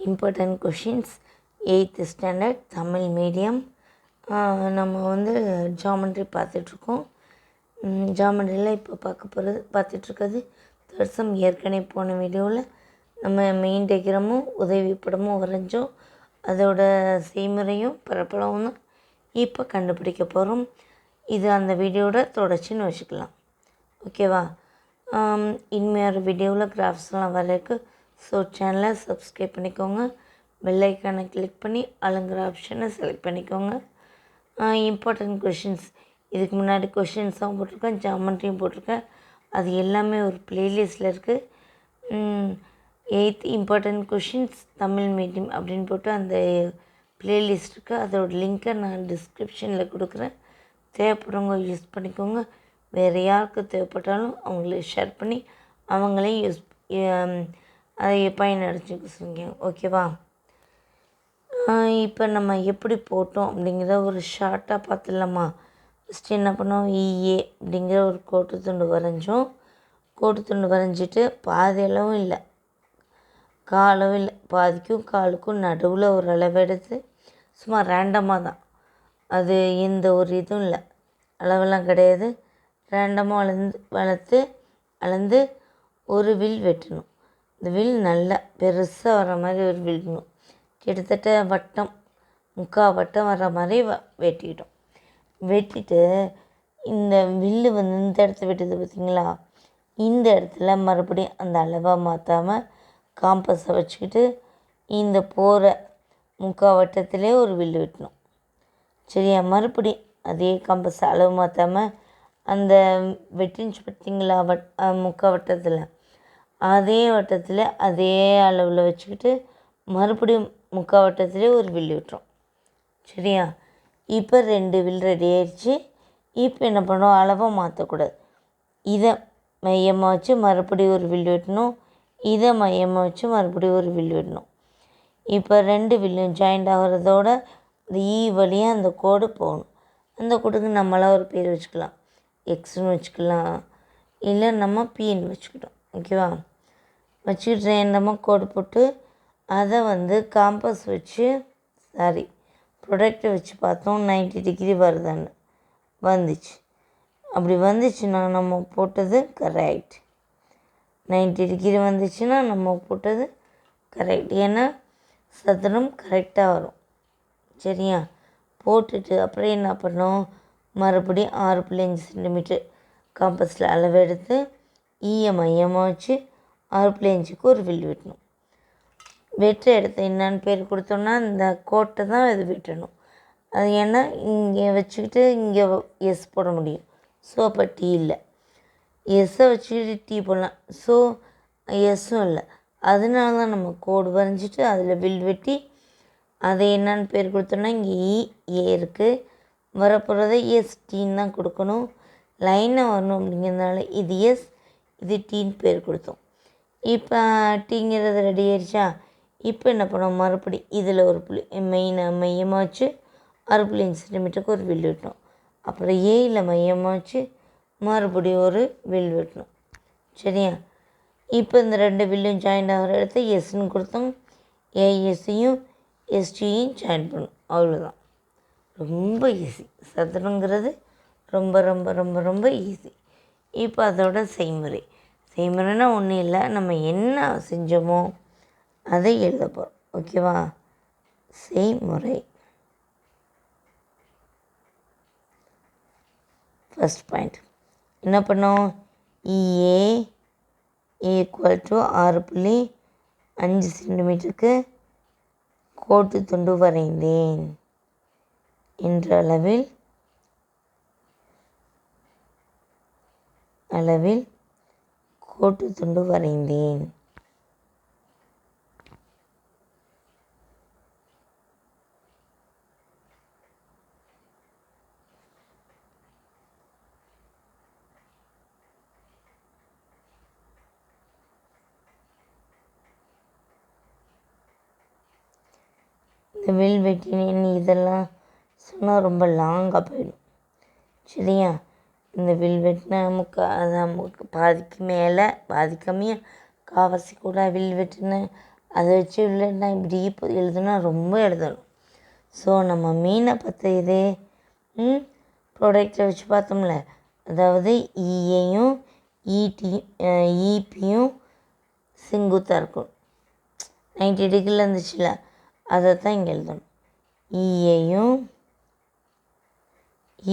Important questions 8th standard Tamil medium. நம்ம வந்து geometry பார்த்துட்ருக்கோம். ஜாமெண்ட்ரியில் இப்போ பார்த்துட்ருக்கிறது தேர்ட் சம். ஏற்கனவே போன வீடியோவில் நம்ம மெயின் டயக்ராமும் உதவி படமும் வரைஞ்சோம். அதோட செய்முறையும் பரப்பளவும் தான் இப்போ கண்டுபிடிக்க போகிறோம். இது அந்த வீடியோட தொடர்ச்சின்னு வச்சுக்கலாம். ஓகேவா? இனிமையான வீடியோவில் கிராஃப்ஸ்லாம் வரைக்கு. ஸோ சேனலை சப்ஸ்கிரைப் பண்ணிக்கோங்க. பெல் ஐக்கானை கிளிக் பண்ணி ஆளுங்கிற ஆப்ஷனை செலக்ட் பண்ணிக்கோங்க. இம்பார்ட்டன்ட் கொஷின்ஸ் இதுக்கு முன்னாடி கொஷின்ஸும் போட்டிருக்கேன், ஜாமெண்ட்ரியும் போட்டிருக்கேன். அது எல்லாமே ஒரு ப்ளேலிஸ்ட்டில் இருக்குது. 8th important questions Tamil medium அப்படின்னு போட்டு அந்த ப்ளேலிஸ்ட் இருக்குது. அதோட லிங்க்கை நான் டிஸ்கிரிப்ஷனில் கொடுக்குறேன். தேவைப்படுறவங்க யூஸ் பண்ணிக்கோங்க. வேறு யாருக்கு தேவைப்பட்டாலும் அவங்களுக்கு ஷேர் பண்ணி அவங்களையும் அதை பயனடைச்சிக்க சொல்லுங்க. ஓகேவா? இப்போ நம்ம எப்படி போட்டோம் அப்படிங்கிற ஒரு ஷார்ட்டாக பார்த்துடலாமா? ஃபஸ்ட்டு என்ன பண்ணோம், இஏ அப்படிங்கிற ஒரு கோட்டு துண்டு வரைஞ்சோம். கோட்டு துண்டு வரைஞ்சிட்டு பாதி அளவும் இல்லை, காலவும் இல்லை, பாதிக்கும் காலுக்கும் நடுவில் ஒரு அளவு எடுத்து சும்மா ரேண்டமாக தான், அது எந்த ஒரு இதுவும் இல்லை, அளவெல்லாம் கிடையாது, ரேண்டமாக அளந்து ஒரு வில் வெட்டணும். இந்த வில் நல்லா பெருசாக வர மாதிரி ஒரு வில்ணும், கிட்டத்தட்ட வட்டம் 3/4 வட்டம் வர மாதிரி வெட்டிக்கிட்டோம். வெட்டிட்டு இந்த வில்லு வந்து இந்த இடத்த வெட்டுது பார்த்திங்களா, இந்த இடத்துல மறுபடியும் அந்த அளவாக மாற்றாமல் காம்பஸை வச்சுக்கிட்டு இந்த போகிற 3/4 வட்டத்திலே ஒரு வில்லு வெட்டணும். சரியா? மறுபடியும் அதே காம்பஸ் அளவு மாற்றாமல் அந்த வெட்டிஞ்சு பார்த்திங்களா 3/4 வட்டத்தில், அதே வட்டத்தில் அதே அளவில் வச்சுக்கிட்டு மறுபடியும் 3/4 வட்டத்திலே ஒரு வில் விட்டுரும். சரியா? இப்போ 2 வில் ரெடி ஆயிடுச்சு. இப்போ என்ன பண்ணோம், அளவை மாற்றக்கூடாது. இதை மையமாக வச்சு மறுபடியும் ஒரு வில் வெட்டணும், இதை மையமாக வச்சு மறுபடியும் ஒரு வில் வெட்டணும். இப்போ 2 வில்லும் ஜாயிண்ட் ஆகிறதோட இந்த வழியாக அந்த கோடு போகணும். அந்த கோடுக்கு நம்மளாக ஒரு பேர் வச்சுக்கலாம், எக்ஸ்னு வச்சுக்கலாம், இல்லை நம்ம பின்னு வச்சுக்கிட்டோம். ஓகேவா? வச்சுக்கிட்டு ரேண்டமாக கோடு போட்டு அதை வந்து காம்பஸ் வச்சு ப்ரொடக்டை வச்சு பார்த்தோம் 90 டிகிரி வருதான்னு. வந்துச்சு. அப்படி வந்துச்சுன்னா நம்ம போட்டது கரெக்ட். 90 டிகிரி வந்துச்சுன்னா நம்ம போட்டது கரெக்ட். ஏன்னா சதுரம் கரெக்டாக வரும். சரியா? போட்டுட்டு அப்புறம் என்ன பண்ணோம், மறுபடியும் 6.5 சென்டிமீட்டர் காம்பஸில் அளவெடுத்து மையமாக வச்சு 6.5க்கு ஒரு வில் வெட்டணும். வெட்டுற இடத்த என்னான்னு பேர் கொடுத்தோம்னா இந்த கோட்டை தான் இது வெட்டணும். அது ஏன்னா இங்கே வச்சுக்கிட்டு இங்கே எஸ் போட முடியும். ஸோ அப்போ டீ இல்லை, எஸ்ஸை வச்சுக்கிட்டு டீ போடலாம். ஸோ எஸ்ஸும் இல்லை. அதனால தான் நம்ம கோடு வரைஞ்சிட்டு அதில் வில் வெட்டி அதை என்னான்னு பேர் கொடுத்தோம்னா இங்கே ஏ இருக்குது, வரப்போகிறத எஸ் டீன்னு தான் கொடுக்கணும். லைனாக வரணும் அப்படிங்கிறதுனால இது எஸ் இது டீன்னு பேர் கொடுத்தோம். இப்போ டீங்கிறது ரெடி ஆயிடுச்சா? இப்போ என்ன பண்ணோம், மறுபடி இதில் ஒரு புள்ளி மையமாக வச்சு 6.5 சென்டிமீட்டருக்கு ஒரு வில் வெட்டணும். அப்புறம் ஏயில் மையமாக வச்சு மறுபடியும் ஒரு வில் வெட்டணும். சரியா? இப்போ இந்த 2 வில்லும் ஜாயிண்ட் ஆகிற இடத்த எஸ்ன்னு கொடுத்தோம். ஏஎஸ்ஸையும் எஸ்டியும் ஜாயின் பண்ணணும். அவ்வளோதான். ரொம்ப ஈஸி. சதுரங்கிறது ரொம்ப ரொம்ப ரொம்ப ரொம்ப ஈஸி. இப்போ அதோட செய்முறைனா ஒன்றும் இல்லை, நம்ம என்ன செஞ்சோமோ அதை எழுத போகிறோம். ஓகேவா? செய்முறை. ஃபஸ்ட் பாயிண்ட் என்ன பண்ணோம், ஏ ஈக்குவல் டு 6.5 சென்டிமீட்டருக்கு கோட்டு துண்டு வரைந்தேன் என்ற அளவில் கோட்டு துண்டு வரைந்தேன். இந்த வில் வெட்டினேன்னு இதெல்லாம் சொன்னால் ரொம்ப லாங்காக போயிடும். சரியா? இந்த வில் வெட்டினா நமக்கு பாதிக்கு மேலே பாதி கம்மியாக காவாசி கூட வில் வெட்டினேன் அதை வச்சு இல்லைன்னா இப்படி எழுதுனா ரொம்ப எழுதணும். ஸோ நம்ம மீனை பற்றி இதே ப்ராடக்டை வச்சு பார்த்தோம்ல, அதாவது ஈயையும் ஈபியும் செங்குத்தாக இருக்கும். 90 டிகிரியில் இருந்துச்சுல, அதை தான் இங்கே எழுதணும். ஈயையும்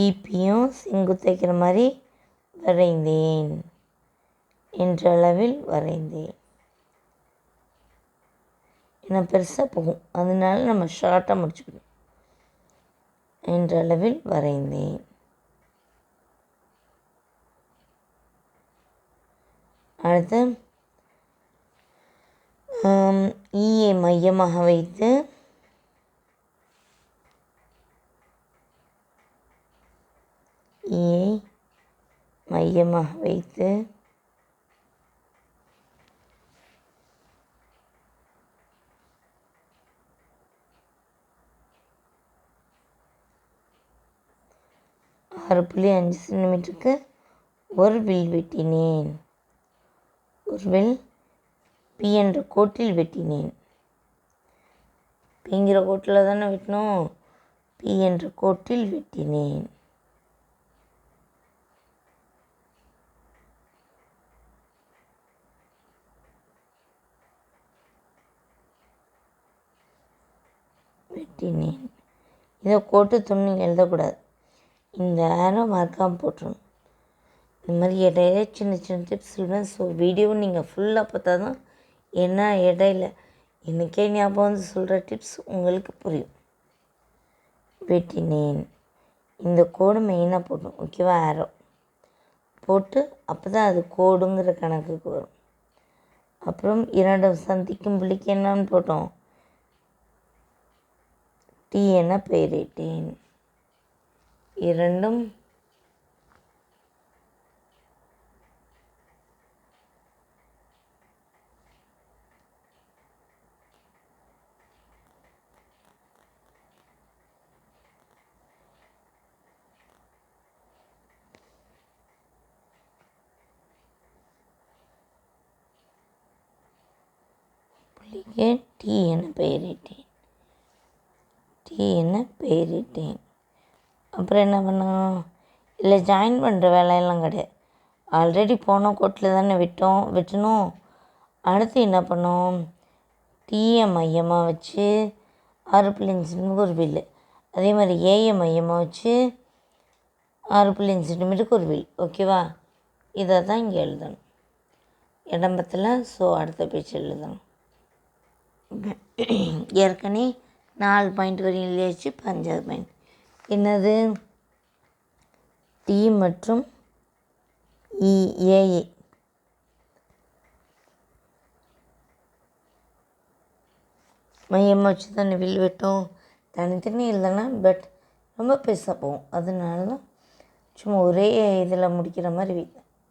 ஈபியும் செங்குத்தைக்கிற மாதிரி வரைந்தேன் என்ற அளவில் வரைந்தேன். ஏன்னா பெருசாக போகும், அதனால நம்ம ஷார்ட்டாக முடிச்சுக்கணும். என்ற அளவில் வரைந்தேன். அடுத்து ஈயை மையமாக வைத்து ஈயை மையமாக வைத்து .5 சென்டிமீட்டருக்கு ஒரு வில் வெட்டினேன். ஒரு வில் பி என்ற கோட்டில் வெட்டினேன். பிங்கிற கோட்டில் தானே வெட்டினோம், பி என்ற கோட்டில் வெட்டினேன். வெட்டினேன். இதை கோட்டு துணி எழுதக்கூடாது, இந்த ஆரோ மறக்காமல் போட்டுருணும். இந்த மாதிரி இடையில சின்ன சின்ன டிப்ஸ் சொல்லுவேன். ஸோ வீடியோவை நீங்கள் ஃபுல்லாக பார்த்தா தான் என்ன இடையில எனக்கே ஞாபகம் வந்து சொல்கிற டிப்ஸ் உங்களுக்கு புரியும். வெட்டினேன். இந்த கோடு மெயினாக போடணும், ஓகேவா? ஆரோ போட்டு அப்போ தான் அது கோடுங்கிற கணக்குக்கு வரும். அப்புறம் இரண்டும் சந்திக்கும் புள்ளிக்கு என்னன்னு போட்டோம், டி என பெயரிட்டேன். இரண்டும் புள்ளிக்கு டி என பெயரிட்டேன். டி என பெயரிட்டேன். அப்புறம் என்ன பண்ணோம், இல்லை ஜாயின் பண்ணுற வேலையெல்லாம் கிடையாது. ஆல்ரெடி போன கோட்டில் தானே வெட்டணும். அடுத்து என்ன பண்ணோம், டீயை மையமாக வச்சு 6.5 சென்டிமீட்டருக்கு ஒரு வில், அதே மாதிரி ஏயை மையமாக வச்சு 6.5 சென்டிமீட்டருக்கு ஒரு வில், ஓகேவா? இதை தான் இங்கே எழுதணும் இடம்பத்தில். ஸோ அடுத்த பேச்சு எழுதணும். ஏற்கனவே 4 பாயிண்ட் வரையும் எழுதியாச்சு. 5வது பாயிண்ட் என்னது, டி மற்றும் ஏஏ மையமாக வச்சு தானே வில் வெட்டும். தனித்தனி இல்லைன்னா பட் ரொம்ப பெருசாக போகும், அதனால தான் சும்மா ஒரே இதில் முடிக்கிற மாதிரி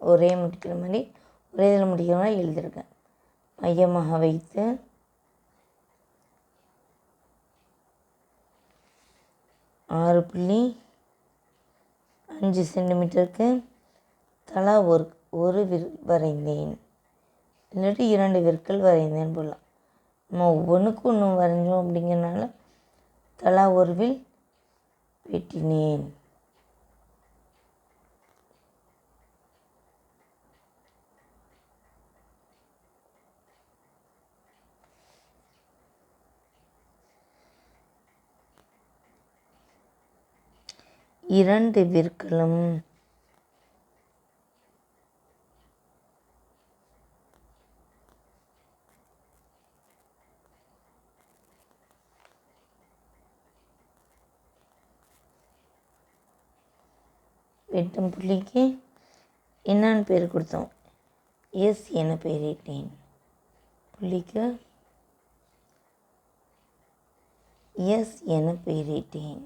ஒரே இதில் முடிக்கிற மாதிரி எழுதியிருக்கேன். மையமாக வைத்து .5 சென்டிமீட்டருக்கு தலா ஒரு வரைந்தேன், இல்லாட்டி 2 விற்கள் வரைந்தேன் போடலாம். நம்ம ஒவ்வொன்றுக்கும் ஒன்று வரைஞ்சோம் அப்படிங்கிறனால தலா ஒரு வில் வெட்டினேன். இரண்டு விற்களும் வெட்டும் புள்ளிக்கு என்னன்னு பேர் கொடுத்தோம், எஸ் என பெயரிட்டேன். புள்ளிக்கு எஸ் என பெயரிட்டேன்.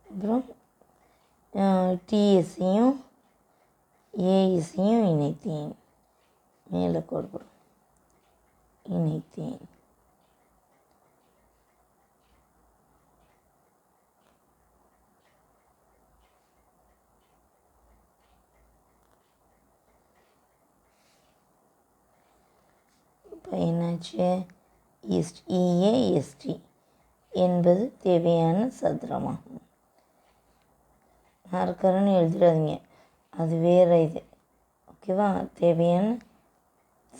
அப்புறம் டிஎஸ்ஸையும் ஏஎஸ்ஸையும் இணைத்தேன். மேலே கோடு இணைத்தேன். இப்போ என்னாச்சு EAST என்பது தேவையான சதுரமாகும். மார்க்கர்னு எழுதிடாதீங்க, அது வேறு இது. ஓகேவா? தேவையான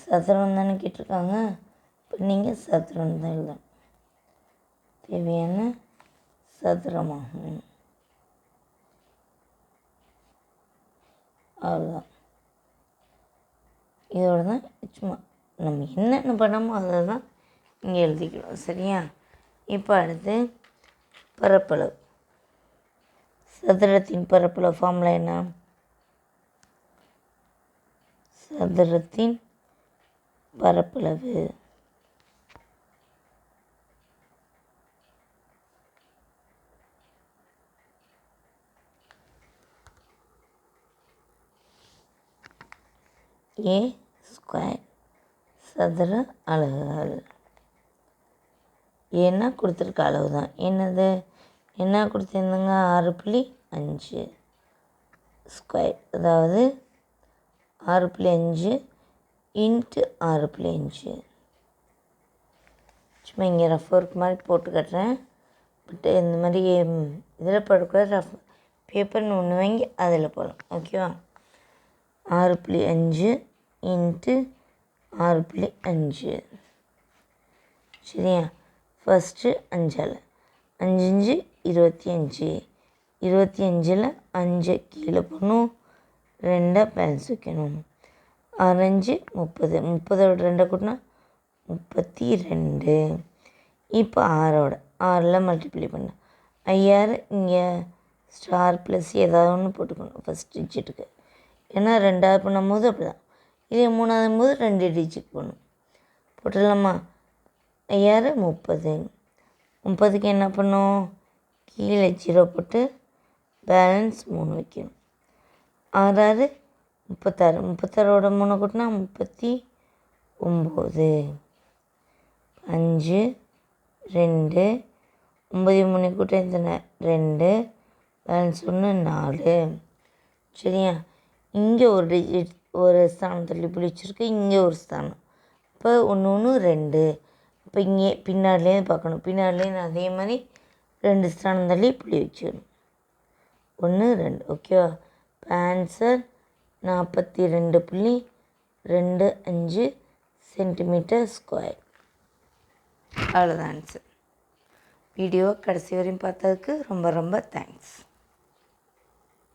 சதுரம் தானே கேட்டிருக்காங்க, இப்போ நீங்கள் சதுரம் தான் எழுதணும். தேவையான சதுரமாகும். அவ்வளோதான். இதோட தான் சும்மா நம்ம என்னென்ன பண்ணமோ அதை தான் இங்கே எழுதிக்கணும். சரியா? இப்போ அடுத்து பரப்பளவு. சதுரத்தின் பரப்பளவு ஃபார்முலா என்ன? சதுரத்தின் பரப்பளவு A² சதுர அலகுகள். ஏன்னா கொடுத்துருக்க அளவு தான். என்னது என்ன கொடுத்துருந்தாங்க? 6.5 ஸ்கொயர், அதாவது 6.5 இன்ட்டு 6.5. சும்மா இங்கே ரஃப் ஒர்க் மாதிரி போட்டு கட்டுறேன். பட்டு இந்த மாதிரி இதில் போடக்கூட ரஃப் பேப்பர்னு ஒன்று வாங்கி அதில் போடலாம். ஓகேவா? 6.5 இன்ட்டு 6.5. சரியா? ஃபஸ்ட்டு 5ஆல் 5 25. 25ல் 5 கீழே போடணும், 2 பேலன்ஸ் வைக்கணும். 6 30. 30ஓட 2 கூட்டினா 32. இப்போ 6ல் மல்டிப்ளை பண்ண 5 இங்கே ஸ்டார் ப்ளஸ் ஏதாவது ஒன்று போட்டுக்கணும் ஃபஸ்ட் டிஜிட்டுக்கு. ஏன்னா 2ஆவது பண்ணும்போது அப்படி தான். இதே 3ஆவது போது 2 டிஜிட் போடணும். போட்டுடலாமா? 5 30. 30க்கு என்ன பண்ணும்? கீழே 0 போட்டு பேலன்ஸ் 3 வைக்கணும். 6 36. 36ஓட 3 கூட்டினா 39. 5 2 9 3 கூட்ட எத்தனை? 2. பேலன்ஸ் 1 4. சரியா? இங்கே ஒரு டிஜிட் ஒரு ஸ்தானம் தள்ளி பிடிச்சிருக்கு, இங்கே ஒரு ஸ்தானம். இப்போ 1 2. இப்போ இங்கே பின்னாடிலேருந்து பார்க்கணும். பின்னாடிலேருந்து அதே மாதிரி 2 ஸ்தானம் தள்ளி புள்ளி வச்சிடணும். 1 2. ஓகேவா? இப்போ ஆன்சர் 42.25 சென்டிமீட்டர் ஸ்கொயர். அவ்வளோதான் ஆன்சர். வீடியோ கடைசி வரையும் பார்த்ததுக்கு ரொம்ப ரொம்ப தேங்க்ஸ்.